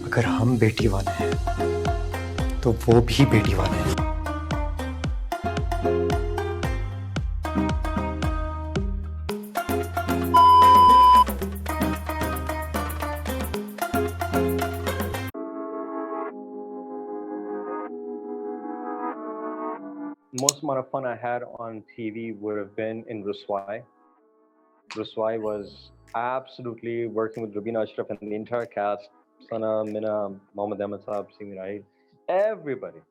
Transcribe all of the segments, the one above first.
अगर हम बेटी वाले हैं तो वो भी बेटी वाले हैं। Most amount of fun I had on TV would have been in Ruswai. Ruswai was absolutely working with Rubina Ashraf and the entire cast, Sana, Mina, Mohammad Ahmed Saab, Simi Rahid, everybody,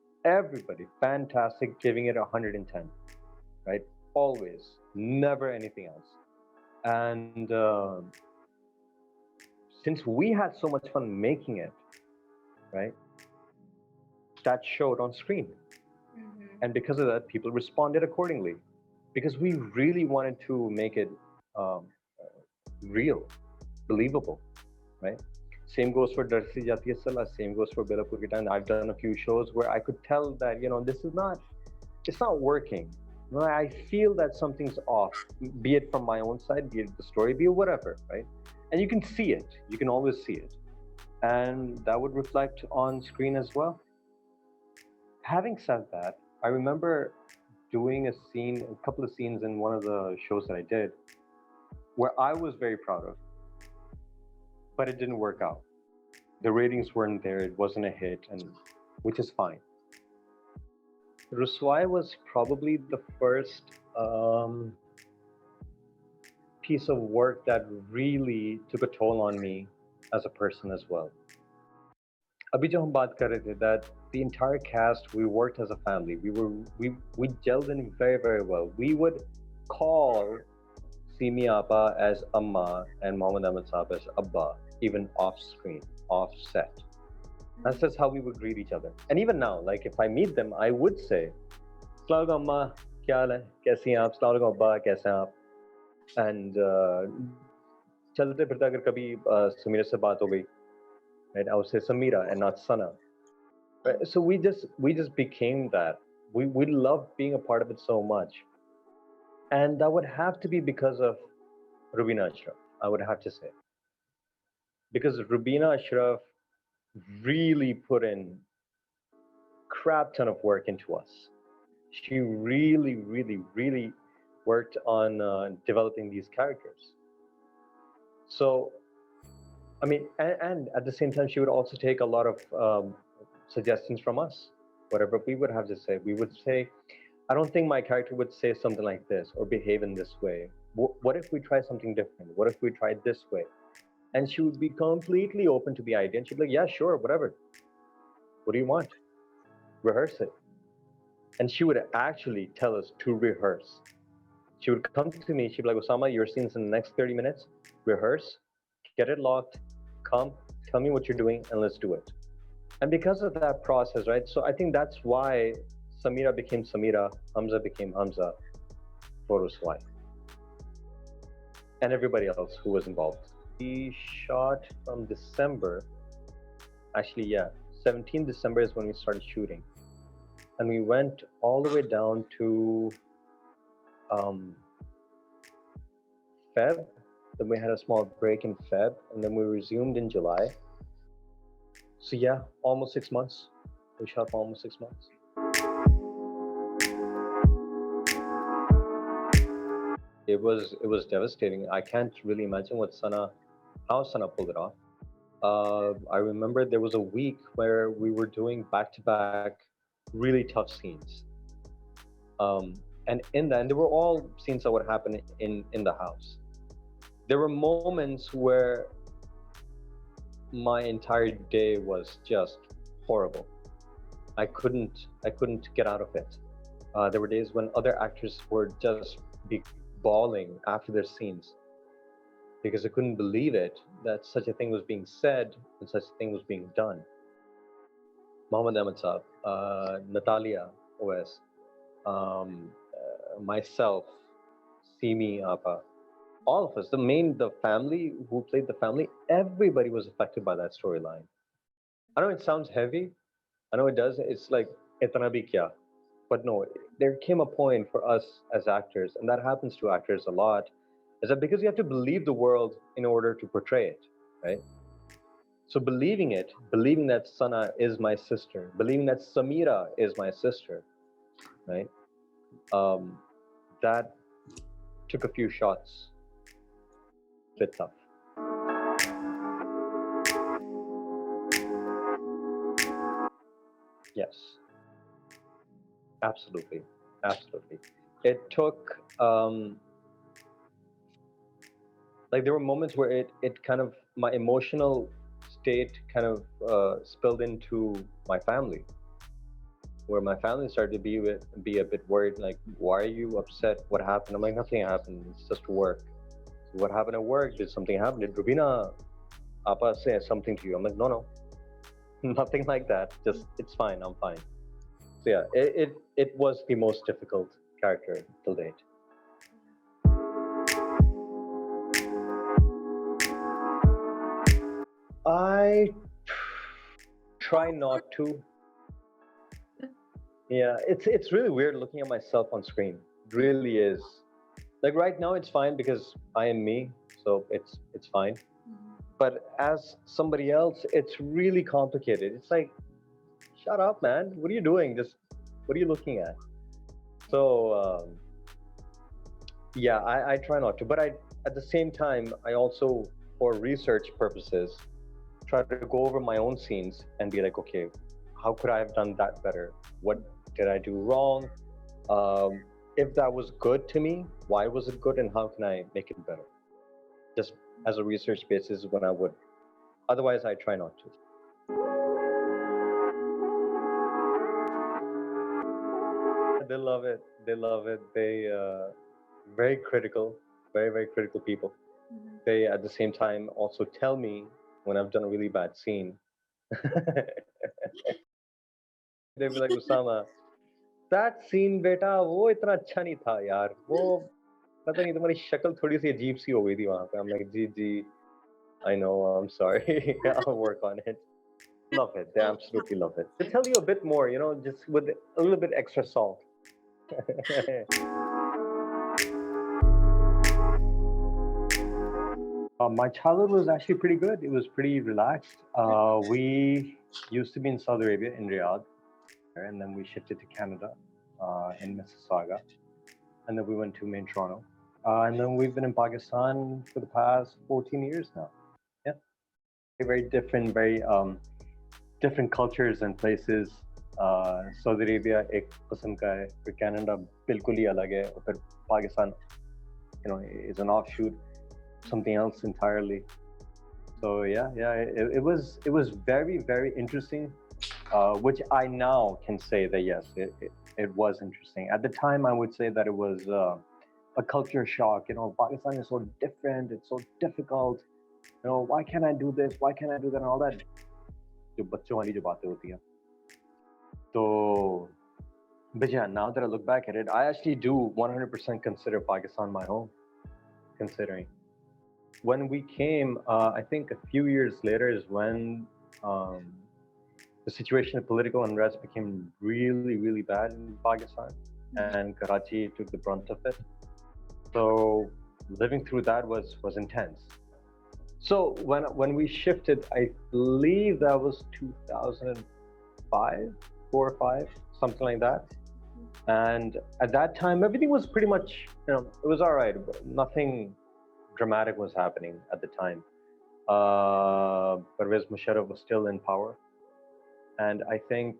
fantastic, giving it 110, right? Always, never anything else. And since we had so much fun making it, right, that showed on screen. And because of that, people responded accordingly. Because we really wanted to make it real, believable, right? Same goes for Darr, Jaati, Sila. Same goes for Belapur Ki Dayan. I've done a few shows where I could tell that, this is not, it's not working. I feel that something's off, be it from my own side, be it the story, be it whatever, right? And you can see it. You can always see it. And that would reflect on screen as well. Having said that, I remember doing a couple of scenes in one of the shows that I did where I was very proud of, but it didn't work out. The ratings weren't there, it wasn't a hit, and which is fine. Ruswai was probably the first piece of work that really took a toll on me as a person as well. Abhi jo hum baat kar rahe the, that the entire cast, we worked as a family. We gelled in very, very well. We would call Simi Appa as Amma and Mohammad Ahmed Saab as Abba, even off screen, off set. That's just how we would greet each other. And even now, like if I meet them, I would say, Assalamu alaikum Amma, kya haal hai? Kaisi hain aap? Assalamu alaikum Abba, kaise hain aap? And chalte phirte agar kabhi Samira se baat ho gayi, right? I would say Samira and not Sana. Right? So we just became that. We loved being a part of it so much. And that would have to be because of Rubina Ashraf, I would have to say. Because Rubina Ashraf really put in crap ton of work into us. She really, really, really worked on developing these characters. So, I mean, and at the same time, she would also take a lot of suggestions from us. Whatever we would have to say, we would say, I don't think my character would say something like this or behave in this way. What if we try something different? What if we try this way? And she would be completely open to the idea. And she'd be like, yeah, sure, whatever. What do you want? Rehearse it. And she would actually tell us to rehearse. She would come to me, she'd be like, Osama, your scene's in the next 30 minutes. Rehearse, get it locked, come, tell me what you're doing, and let's do it. And because of that process, right? So I think that's why Samira became Samira, Hamza became Hamza for Ruswai. And everybody else who was involved. We shot from December, actually, yeah, 17 December is when we started shooting. And we went all the way down to Feb. Then we had a small break in Feb, and then we resumed in July. So yeah, almost 6 months. We shot for almost 6 months. It was devastating. I can't really imagine how Sana pulled it off. I remember there was a week where we were doing back-to-back really tough scenes. And in that, and they were all scenes that would happen in the house. There were moments where my entire day was just horrible. I couldn't get out of it. There were days when other actors were just bawling after their scenes because I couldn't believe it that such a thing was being said and such a thing was being done. Mohammad Ahmed Saab, Natalia OS, myself, Simi Appa, all of us, the family who played the family, everybody was affected by that storyline. I know it sounds heavy. I know it does. It's like, itna bhi kya? But no, there came a point for us as actors, and that happens to actors a lot, is that because you have to believe the world in order to portray it, right? So believing it, believing that Sana is my sister, believing that Samira is my sister, right? Um, that took a few shots. Bit tough. Yes, absolutely, absolutely. It took like there were moments where it kind of my emotional state kind of spilled into my family, where my family started to be a bit worried, like, why are you upset? What happened? I'm like, nothing happened. It's just work. So what happened at work? Did something happen? Did Rubina Appa say something to you? I'm like, no, no, nothing like that. Just it's fine. I'm fine. So yeah, it was the most difficult character till date. I try not to. Yeah, it's really weird looking at myself on screen. It really is. Like right now, it's fine because I am me, so it's fine. But as somebody else, it's really complicated. It's like, shut up, man. What are you doing? Just what are you looking at? So yeah, I try not to. But I at the same time, I also, for research purposes, try to go over my own scenes and be like, okay, how could I have done that better? What did I do wrong? If that was good to me, why was it good, and how can I make it better? Just as a research basis when I would. Otherwise, I try not to. They love it. They love it. They very critical, very critical people. They at the same time also tell me when I've done a really bad scene. They'll be like, Usama, that scene बेटा वो इतना अच्छा नहीं था यार वो पता नहीं तुम्हारी शक्ल थोड़ी सी अजीब सी हो गई थी वहां पे. I'm like, ji ji, I know, I'm sorry. I'll work on it. Love it. They absolutely love it. They tell you a bit more, just with a little bit extra salt. My childhood was actually pretty good. It was pretty relaxed. We used to be in Saudi Arabia, in Riyadh, and then we shifted to Canada, in Mississauga, and then we went to main Toronto. And then we've been in Pakistan for the past 14 years now. Yeah, very different, very different cultures and places. Saudi Arabia एक किस्म का है, फिर Canada बिल्कुल ही अलग है, और फिर Pakistan, is an offshoot, something else entirely. So yeah, it was very interesting, which I now can say that yes, it was interesting. At the time, I would say that it was a culture shock. Pakistan is so different. It's so difficult. Why can't I do this? Why can't I do that? And all that. जो बच्चों वाली जो बातें होती हैं. So, but yeah, now that I look back at it, I actually do 100% consider Pakistan my home. Considering when we came, I think a few years later is when the situation of political unrest became really bad in Pakistan, and Karachi took the brunt of it. So living through that was intense. So when we shifted, I believe that was 2005, 4 or 5, something like that. And at that time, everything was pretty much, it was all right. But nothing dramatic was happening at the time. Pervez Musharraf was still in power. And I think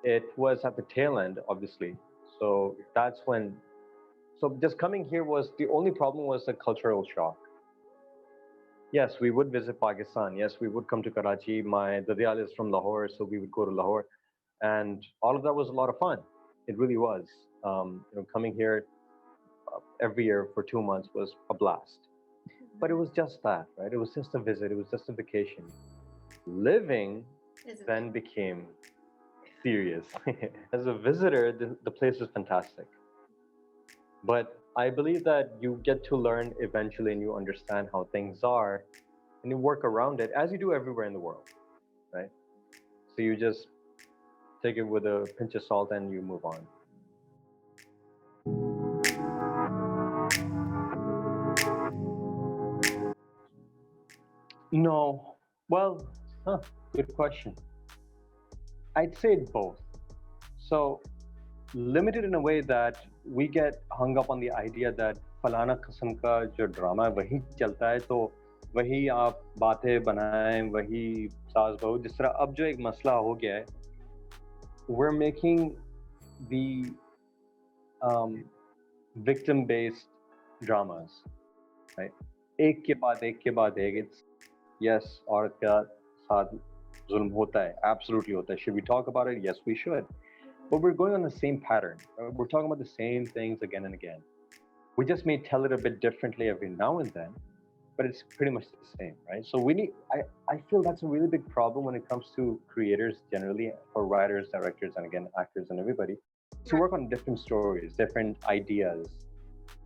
it was at the tail end, obviously. So that's when, so just coming here was, the only problem was the cultural shock. Yes, we would visit Pakistan. Yes, we would come to Karachi. My Dadial is from Lahore, so we would go to Lahore. And all of that was a lot of fun. It really was. Coming here every year for 2 months was a blast. But it was just that, right? It was just a visit. It was just a vacation. Living then became serious. As a visitor, the place is fantastic. But I believe that you get to learn eventually, and you understand how things are, and you work around it as you do everywhere in the world, right? So you just take it with a pinch of salt and you move on. No. Well, good question. I'd say both. So limited in a way that we get hung up on the idea that फलाना किस्म का जो drama है वही चलता है तो वही आप बातें बनाएं वही सास बहू जिस तरह अब जो एक मसला हो गया है we're making the um, victim based dramas right एक के बाद एक it's yes औरत का साथ जुल्म होता है absolutely होता है should we talk about it yes we should but we're going on the same pattern we're talking about the same things again and again we just may tell it a bit differently every now and then but it's pretty much the same right so we need I feel that's a really big problem when it comes to creators generally or writers directors and again actors and everybody to work on different stories different ideas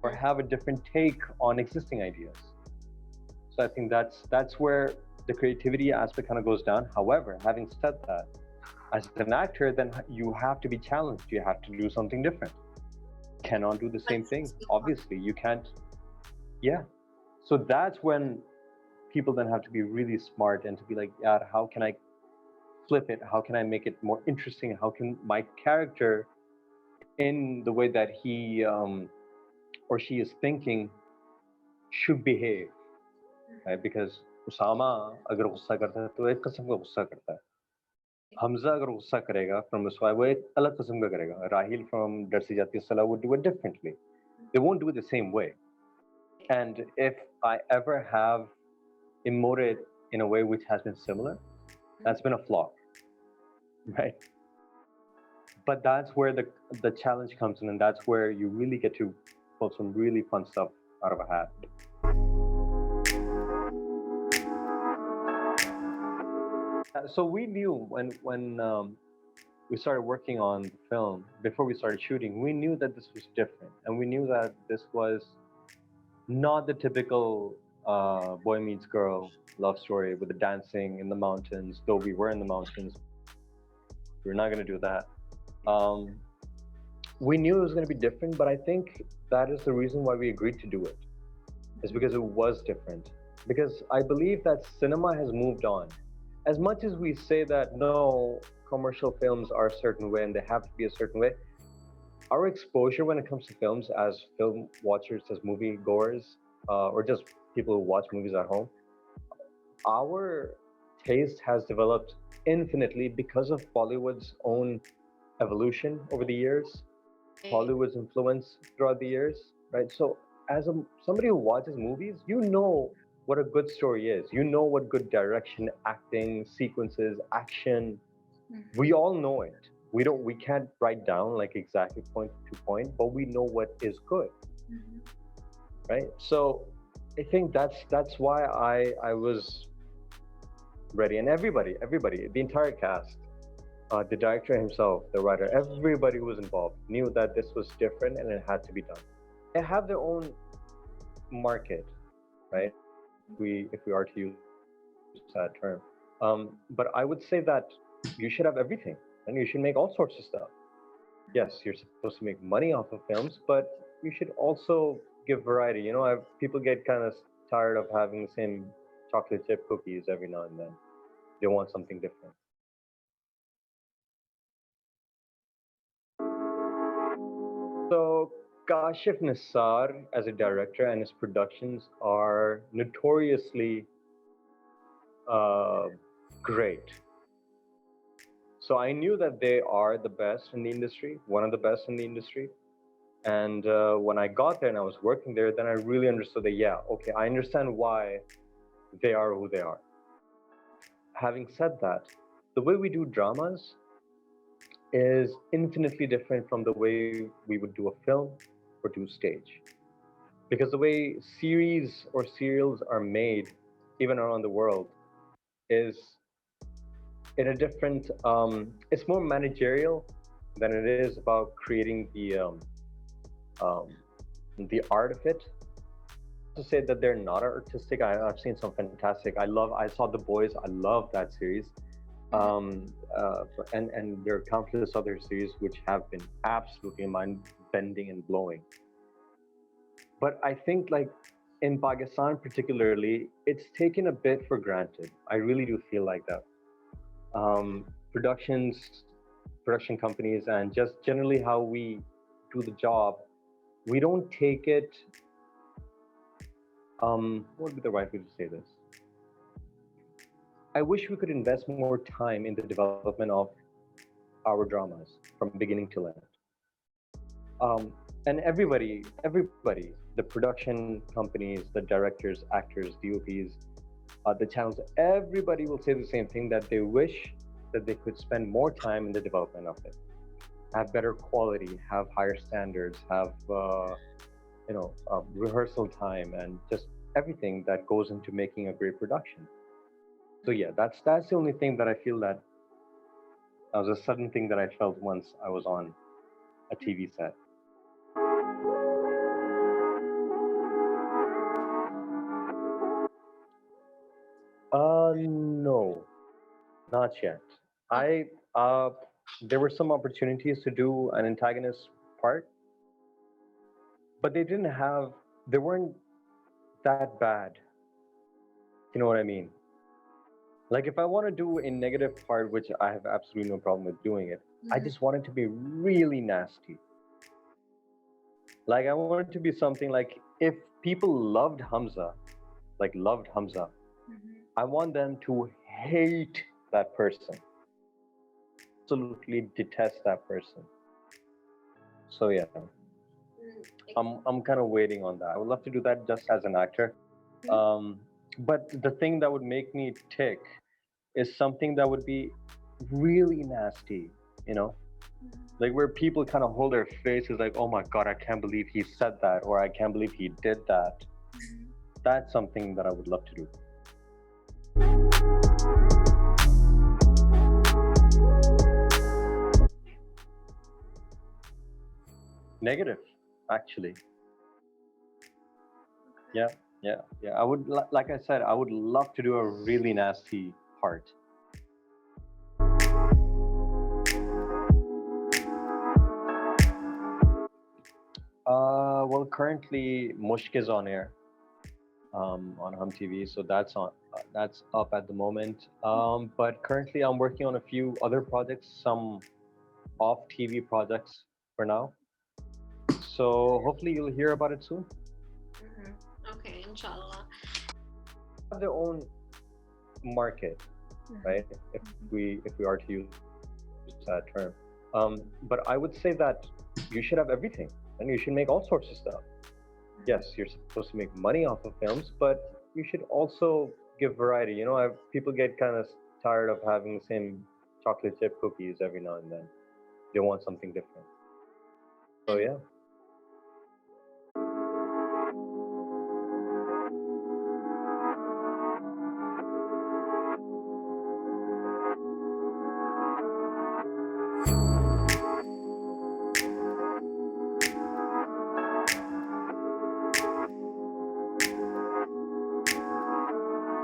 or have a different take on existing ideas so I think that's where the creativity aspect kind of goes down however having said that as an actor then you have to be challenged you have to do something different cannot do the same thing obviously you can't yeah so that's when people then have to be really smart and to be like yeah how can I flip it how can I make it more interesting how can my character in the way that he or she is thinking should behave right because Usama अगर गुस्सा करता है तो एक किस्म का गुस्सा करता है Hamza अगर गुस्सा करेगा from Ruswai वो एक अलग किस्म का करेगा Rahil from Darr से Jaati Sila would do it differently they won't do it the same way and if I ever have emoted in a way which has been similar that's been a flaw right but that's where the challenge comes in and that's where you really get to pull some really fun stuff out of a hat so we knew when we started working on the film before we started shooting we knew that this was different and we knew that this was not the typical boy meets girl love story with the dancing in the mountains though we were in the mountains we're not going to do that we knew it was going to be different but I think that is the reason why we agreed to do it is because it was different because I believe that cinema has moved on as much as we say that no commercial films are a certain way and they have to be a certain way our exposure when it comes to films as film watchers as movie goers or just people who watch movies at home our taste has developed infinitely because of Bollywood's own evolution over the years Hollywood's influence throughout the years right so as somebody who watches movies you know what a good story is you know what good direction acting sequences action we all know it we can't write down like exactly point to point but we know what is good right so I think that's why I was ready and everybody the entire cast the director himself the writer everybody who was involved knew that this was different and it had to be done they have their own market right if we are to use that term but I would say that you should have everything and you should make all sorts of stuff yes you're supposed to make money off of films but you should also give variety you know people get kind of tired of having the same chocolate chip cookies every now and then they want something different so Kashif Nisar as a director and his productions are notoriously great so I knew that they are the best in the industry one of the best in the industry and when I got there and I was working there then I really understood that yeah okay I understand why they are who they are having said that the way we do dramas is infinitely different from the way we would do a film or do stage because the way series or serials are made even around the world is in a different it's more managerial than it is about creating the art of it to say that they're not artistic I've seen some fantastic I saw The Boys I love that series and there are countless other series which have been absolutely mind bending and blowing but I think like in Pakistan particularly, it's taken a bit for granted. I really do feel like that. Um, productions, production companies, and just generally how we do the job, we don't take it. What would be the right way to say this? I wish we could invest more time in the development of our dramas from beginning to end. Um, and everybody, the production companies, the directors, actors, DOPs, the channels, everybody will say the same thing that they wish that they could spend more time in the development of it, have better quality, have higher standards, have rehearsal time, and just everything that goes into making a great production. So yeah, that's the only thing that I feel that was a sudden thing that I felt once I was on a TV set. No, not yet. I there were some opportunities to do an antagonist part, but they weren't that bad. You know what I mean? Like if I want to do a negative part, which I have absolutely no problem with doing it, I just want it to be really nasty. Like I want it to be something like if people loved Hamza, I want them to hate that person, absolutely detest that person. So yeah, I'm kind of waiting on that. I would love to do that just as an actor. Um, but the thing that would make me tick is something that would be really nasty, you know, like where people kind of hold their faces like, oh my God, I can't believe he said that, or I can't believe he did that. That's something that I would love to do. Negative, actually. Yeah, yeah. I would, like I said, I would love to do a really nasty part. Well, currently Mushk is on air on Hum TV, so that's up at the moment. But currently, I'm working on a few other projects, some off TV projects for now. So hopefully, you'll hear about it soon. Okay, inshallah. Have their own market, right? If we are to use that term. But I would say that you should have everything, and you should make all sorts of stuff. Yes, you're supposed to make money off of films, but you should also give variety. You know, people get kind of tired of having the same chocolate chip cookies every now and then. They want something different. So yeah.